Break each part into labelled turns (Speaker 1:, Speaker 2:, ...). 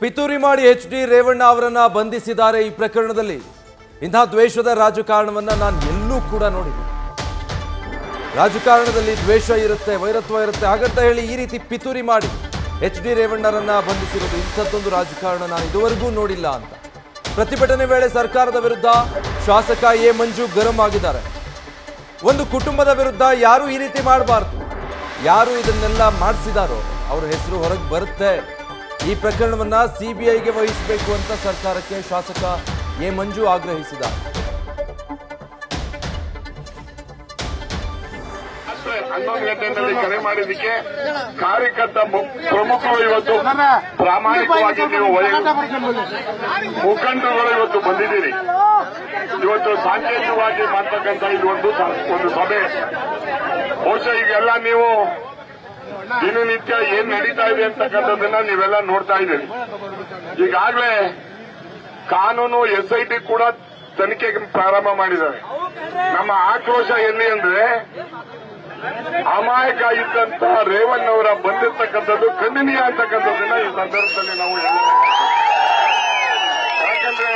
Speaker 1: ಪಿತೂರಿ ಮಾಡಿ ಎಚ್.ಡಿ. ರೇವಣ್ಣ ಅವರನ್ನ ಬಂಧಿಸಿದ್ದಾರೆ. ಈ ಪ್ರಕರಣದಲ್ಲಿ ಇಂತಹ ದ್ವೇಷದ ರಾಜಕಾರಣವನ್ನ ನಾನು ಎಲ್ಲೂ ಕೂಡ ನೋಡಿಲ್ಲ. ರಾಜಕಾರಣದಲ್ಲಿ ದ್ವೇಷ ಇರುತ್ತೆ, ವೈರತ್ವ ಇರುತ್ತೆ, ಹಾಗಂತ ಹೇಳಿ ಈ ರೀತಿ ಪಿತೂರಿ ಮಾಡಿ ಎಚ್.ಡಿ. ರೇವಣ್ಣರನ್ನ ಬಂಧಿಸಿರೋದು ಇಂಥದ್ದೊಂದು ರಾಜಕಾರಣ ನಾನು ಇದುವರೆಗೂ ನೋಡಿಲ್ಲ ಅಂತ ಪ್ರತಿಭಟನೆ ವೇಳೆ ಸರ್ಕಾರದ ವಿರುದ್ಧ ಶಾಸಕ ಎ ಮಂಜು ಗರಂ ಆಗಿದ್ದಾರೆ. ಒಂದು ಕುಟುಂಬದ ವಿರುದ್ಧ ಯಾರು ಈ ರೀತಿ ಮಾಡಬಾರ್ದು, ಯಾರು ಇದನ್ನೆಲ್ಲ ಮಾಡಿಸಿದಾರೋ ಅವ್ರ ಹೆಸರು ಹೊರಗೆ ಬರುತ್ತೆ. ಈ ಪ್ರಕರಣವನ್ನ ಸಿಬಿಐಗೆ ವಹಿಸಬೇಕು ಅಂತ ಸರ್ಕಾರಕ್ಕೆ ಶಾಸಕ ಎ ಮಂಜು ಆಗ್ರಹಿಸಿದ್ದಾರೆ.
Speaker 2: ಹನ್ನೊಂದು ಗಂಟೆಯಲ್ಲಿ ಕರೆ ಮಾಡಿದ್ದಕ್ಕೆ ಕಾರ್ಯಕರ್ತ ಪ್ರಮುಖರು ಇವತ್ತು ಪ್ರಾಮಾಣಿಕವಾಗಿ ನೀವು ಮುಖಂಡರುಗಳು ಇವತ್ತು ಬಂದಿದ್ದೀರಿ. ಇವತ್ತು ಸಾಂಕೇತಿಕವಾಗಿ ಮಾಡ್ತಕ್ಕಂಥ ಇದು ಒಂದು ಸಭೆ. ಬಹುಶಃ ಈಗೆಲ್ಲ ನೀವು ದಿನನಿತ್ಯ ಏನ್ ನಡೀತಾ ಇದೆ ಅಂತಕ್ಕಂಥದ್ದನ್ನ ನೀವೆಲ್ಲ ನೋಡ್ತಾ ಇದ್ದೀರಿ. ಈಗಾಗಲೇ ಕಾನೂನು SIT ಕೂಡ ತನಿಖೆಗೆ ಪ್ರಾರಂಭ ಮಾಡಿದ್ದಾರೆ. ನಮ್ಮ ಆಕ್ರೋಶ ಎಲ್ಲಿ ಅಂದ್ರೆ ಅಮಾಯಕ ಇದ್ದಂತ ರೇವಣ್ಣ ಅವರ ಬಂದಿರತಕ್ಕಂಥದ್ದು ಖಂಡನೀಯ ಅಂತಕ್ಕಂಥದ್ದನ್ನ ಈ ಸಂದರ್ಭದಲ್ಲಿ ನಾವು ಯಾಕಂದ್ರೆ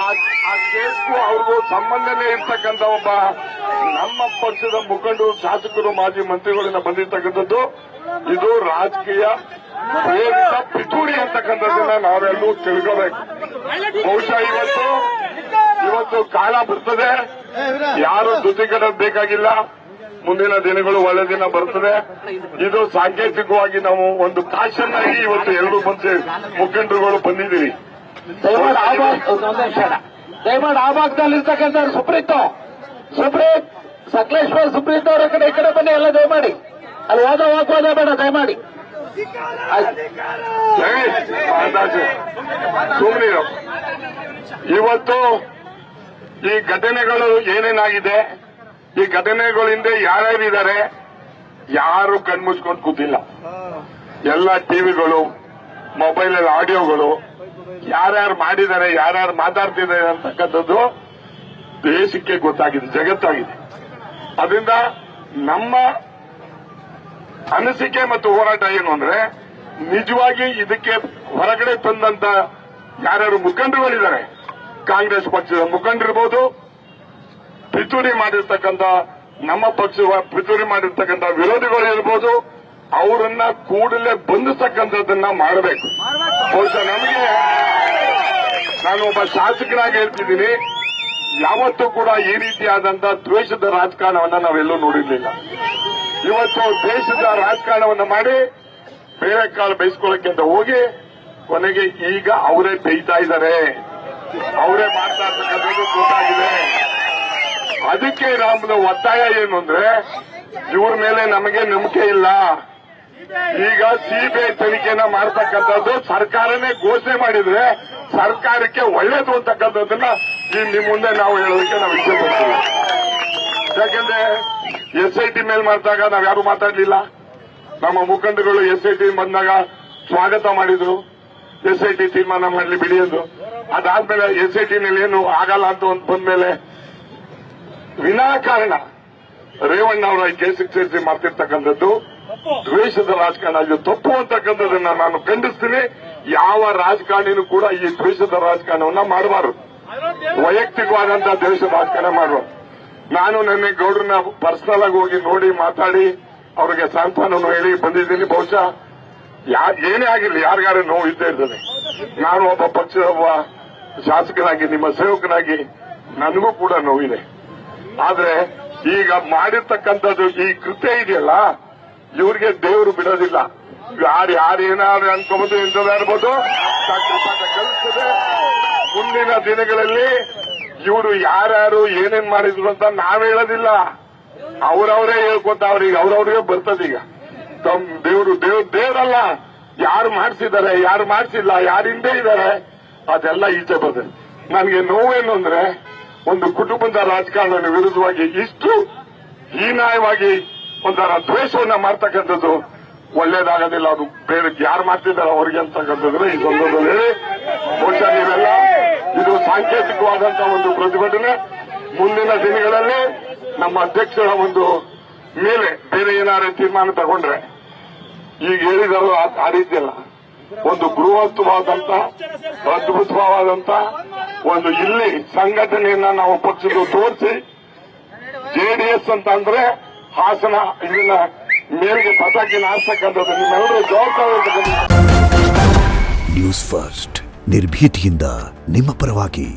Speaker 2: ಆ ಕೇಸ್ಗೂ ಅವ್ರಿಗೂ ಸಂಬಂಧನೇ ಇರ್ತಕ್ಕಂಥ ಒಬ್ಬ ನಮ್ಮ ಪಕ್ಷದ ಮುಖಂಡರು, ಶಾಸಕರು, ಮಾಜಿ ಮಂತ್ರಿಗಳಿಂದ ಬಂದಿರತಕ್ಕಂಥದ್ದು ಇದು ರಾಜಕೀಯ ಪ್ರೇರಿತ ಪಿತೂರಿ ಅಂತಕ್ಕಂಥದ್ದನ್ನ ನಾವೆಲ್ಲರೂ ತಿಳ್ಕೋಬೇಕು. ಬಹುಶಃ ಇವತ್ತು ಕಾಲ ಬರ್ತದೆ, ಯಾರು ಧೃತಿಗಡೋದು ಬೇಕಾಗಿಲ್ಲ. ಮುಂದಿನ ದಿನಗಳು ಒಳ್ಳೆ ದಿನ ಬರ್ತದೆ. ಇದು ಸಾಂಕೇತಿಕವಾಗಿ ನಾವು ಒಂದು ಕಾಶನ್ ಆಗಿ ಇವತ್ತು ಎರಡು ಮುಖಂಡರುಗಳು ಬಂದಿದ್ದೀರಿ.
Speaker 3: ದಯಮಾಡಿ ಆ ಭಾಗದಲ್ಲಿ ಇರ್ತಕ್ಕಂಥ ಸುಪ್ರೀತ್ ಸಕಲೇಶ್ವರ ಸುಪ್ರೀತ್ ಅವರ ಕಡೆ ಈ ಕಡೆ ಬನ್ನಿ. ಎಲ್ಲ ದಯಮಾಡಿ ಅಲ್ಲಿ ವಾದ ಬೇಡ ದಯಮಾಡಿ.
Speaker 2: ಸುಮ್ಮನೆ ಇವತ್ತು ಈ ಘಟನೆಗಳು ಏನೇನಾಗಿದೆ, ಈ ಘಟನೆಗಳಿಂದ ಯಾರ್ಯಾರಿದ್ದಾರೆ ಯಾರು ಕಣ್ಮುಚ್ಕೊಂಡು ಕೂತಿಲ್ಲ. ಎಲ್ಲ ಟಿವಿಗಳು, ಮೊಬೈಲಲ್ಲಿ ಆಡಿಯೋಗಳು, ಯಾರ್ಯಾರು ಮಾಡಿದ್ದಾರೆ, ಯಾರ್ಯಾರು ಮಾತಾಡ್ತಿದ್ದಾರೆ ಅಂತಕ್ಕಂಥದ್ದು ದೇಶಕ್ಕೆ ಗೊತ್ತಾಗಿದೆ, ಜಗತ್ತಾಗಿದೆ. ಅದರಿಂದ ನಮ್ಮ ಅನಿಸಿಕೆ ಮತ್ತು ಹೋರಾಟ ಏನು ಅಂದ್ರೆ ನಿಜವಾಗಿ ಇದಕ್ಕೆ ಹೊರಗಡೆ ತಂದಂತ ಯಾರ್ಯಾರು ಮುಖಂಡರುಗಳಿದ್ದಾರೆ, ಕಾಂಗ್ರೆಸ್ ಪಕ್ಷದ ಮುಖಂಡರಿರ್ಬೋದು, ಪಿತೂರಿ ಮಾಡಿರ್ತಕ್ಕಂಥ ನಮ್ಮ ಪಕ್ಷ ಪಿತೂರಿ ಮಾಡಿರ್ತಕ್ಕಂಥ ವಿರೋಧಿಗಳು ಇರ್ಬೋದು, ಅವರನ್ನ ಕೂಡಲೇ ಬಂಧಿಸತಕ್ಕಂಥದ್ದನ್ನ ಮಾಡಬೇಕು. ಬಹುಶಃ ನಮಗೆ, ನಾನು ಒಬ್ಬ ಶಾಸಕರಾಗಿ ಹೇಳ್ತಿದ್ದೀನಿ, ಯಾವತ್ತೂ ಕೂಡ ಈ ರೀತಿಯಾದಂತಹ ದ್ವೇಷದ ರಾಜಕಾರಣವನ್ನ ನಾವೆಲ್ಲೂ ನೋಡಿರ್ಲಿಲ್ಲ. ಇವತ್ತು ದೇಶದ ರಾಜಕಾರಣವನ್ನ ಮಾಡಿ ಬೇರೆ ಕಾಳು ಬೇಯಿಸ್ಕೊಳ್ಳಕ್ಕೆ ಅಂತ ಹೋಗಿ ಕೊನೆಗೆ ಈಗ ಅವರೇ ಬೇಯ್ತಾ ಇದ್ದಾರೆ, ಅವರೇ ಮಾಡ್ತಾ ಇರ್ತಕ್ಕಂಥದ್ದು ಗೊತ್ತಾಗಿದೆ. ಅದಕ್ಕೆ ನಮ್ಮದು ಒತ್ತಾಯ ಏನು ಅಂದ್ರೆ ಇವ್ರ ಮೇಲೆ ನಮಗೆ ನಂಬಿಕೆ ಇಲ್ಲ. ಈಗ ಸಿಬಿಐ ತನಿಖೆನ ಮಾಡ್ತಕ್ಕಂಥದ್ದು ಸರ್ಕಾರನೇ ಘೋಷಣೆ ಮಾಡಿದ್ರೆ ಸರ್ಕಾರಕ್ಕೆ ಒಳ್ಳೇದು ಅಂತಕ್ಕಂಥದ್ದನ್ನ ನಿಮ್ಮ ಮುಂದೆ ನಾವು ಹೇಳೋದಕ್ಕೆ ನಾವು ಇಚ್ಛೆ ಪಡ್ತೀವಿ. ಯಾಕಂದ್ರೆ SIT ಮೇಲೆ ಮಾಡಿದಾಗ ನಾವ್ಯಾರು ಮಾತಾಡ್ಲಿಲ್ಲ. ನಮ್ಮ ಮುಖಂಡರುಗಳು SIT ಬಂದಾಗ ಸ್ವಾಗತ ಮಾಡಿದ್ರು, SIT ತೀರ್ಮಾನ ಮಾಡಲಿ ಬಿಡಿ ಎಂದು. ಅದಾದ್ಮೇಲೆ SIT ನಲ್ಲಿ ಏನು ಆಗಲ್ಲ ಅಂತ ಒಂದು ಬಂದ್ಮೇಲೆ ವಿನಾಕಾರಣ ರೇವಣ್ಣ ಅವರ ಈ ಕೇಸಿಗೆ ಸೇರಿಸಿ ಮಾಡ್ತಿರ್ತಕ್ಕಂಥದ್ದು ದ್ವೇಷದ ರಾಜಕಾರಣ. ಇದು ತಪ್ಪು ಅಂತಕ್ಕಂಥದ್ದನ್ನ ನಾನು ಖಂಡಿಸ್ತೀನಿ. ಯಾವ ರಾಜಕಾರಣಿನೂ ಕೂಡ ಈ ದ್ವೇಷದ ರಾಜಕಾರಣವನ್ನ ಮಾಡಬಾರದು, ವೈಯಕ್ತಿಕವಾದಂತಹ ದ್ವೇಷದ ರಾಜಕಾರಣ ಮಾಡಬಾರದು. ನಾನು ನನ್ನ ಗೌಡ್ರನ್ನ ಪರ್ಸನಲ್ ಆಗಿ ಹೋಗಿ ನೋಡಿ ಮಾತಾಡಿ ಅವರಿಗೆ ಸಾಂತ್ವನವನ್ನು ಹೇಳಿ ಬಂದಿದ್ದೀನಿ. ಬಹುಶಃ ಏನೇ ಆಗಿರಲಿ, ಯಾರಿಗಾರು ನೋವು ಇದ್ದೇ ಇರ್ತದೆ. ನಾನು ಒಬ್ಬ ಪಕ್ಷದ ಒಬ್ಬ ಶಾಸಕನಾಗಿ, ನಿಮ್ಮ ಸೇವಕನಾಗಿ ನನಗೂ ಕೂಡ ನೋವಿದೆ. ಆದ್ರೆ ಈಗ ಮಾಡಿರ್ತಕ್ಕಂಥದ್ದು ಈ ಕೃತ್ಯ ಇದೆಯಲ್ಲ, ಇವ್ರಿಗೆ ದೇವರು ಬಿಡೋದಿಲ್ಲ. ಯಾರು ಏನಾದ್ರು ಅನ್ಕೋಬಹುದು, ಎಂಥದಾರ್ಬೋದು ಕಲಿಸ್ತದೆ. ಮುಂದಿನ ದಿನಗಳಲ್ಲಿ ಇವರು ಯಾರ್ಯಾರು ಏನೇನ್ ಮಾಡಿದ್ರು ಅಂತ ನಾವ್ ಹೇಳೋದಿಲ್ಲ, ಅವ್ರವರೇ ಹೇಳ್ಕೊತಾವ್ರ. ಈಗ ಅವ್ರವ್ರಿಗೆ ಬರ್ತದೀಗ ತಮ್ಮ ದೇವರಲ್ಲ, ಯಾರು ಮಾಡಿಸಿದ್ದಾರೆ, ಯಾರು ಮಾಡಿಸಿಲ್ಲ, ಯಾರು ಹಿಂದೆ ಇದ್ದಾರೆ, ಅದೆಲ್ಲ ಈಚೆ ಬರ್ತದೆ. ನನಗೆ ನೋವೇನು ಅಂದ್ರೆ ಒಂದು ಕುಟುಂಬದ ರಾಜಕಾರಣದ ವಿರುದ್ಧವಾಗಿ ಇಷ್ಟು ಹೀನಾಯವಾಗಿ ಒಂಥರ ದ್ವೇಷವನ್ನ ಮಾಡ್ತಕ್ಕಂಥದ್ದು ಒಳ್ಳೇದಾಗೋದಿಲ್ಲ. ಅದು ಬೇರೆ ಯಾರು ಮಾಡ್ತಿದ್ದಾರೆ ಅವ್ರಿಗೆ ಅಂತಕ್ಕಂಥದ್ರೆ ಈ ಸಂದರ್ಭದಲ್ಲಿ ಹೇಳಿ, ಬಹುಶಃ ನೀವೆಲ್ಲ ಇದು ಸಾಂಕೇತಿಕವಾದಂತಹ ಒಂದು ಪ್ರತಿಭಟನೆ. ಮುಂದಿನ ದಿನಗಳಲ್ಲಿ ನಮ್ಮ ಅಧ್ಯಕ್ಷರ ಒಂದು ಮೇಲೆ ಬೇರೆ ಏನಾದ್ರು ತೀರ್ಮಾನ ತಗೊಂಡ್ರೆ, ಈಗ ಹೇಳಿದಾರೋ ಆ ರೀತಿಯಲ್ಲ, ಒಂದು ಬೃಹತ್ವಾದಂತ ಅದ್ಭುತವಾದಂತ ಒಂದು ಇಲ್ಲಿ ಸಂಘಟನೆಯನ್ನ ನಾವು ಪಕ್ಷದ ತೋರಿಸಿ ಜೆಡಿಎಸ್ ಅಂತ ಅಂದ್ರೆ ಹಾಸನ ಇದನ್ನ ಮೇಲ್ಗೆ ಪತಾಕಿನ ಹಾರ್ತಕ್ಕಂಥದ್ದು ನಿಮ್ಮೆಲ್ಲರೂ ಜವಾಬ್ದಾರಿ.
Speaker 4: ನ್ಯೂಸ್ ಫಸ್ಟ್ ನಿರ್ಭೀತಿಯಿಂದ ನಿಮ್ಮ ಪರವಾಗಿ.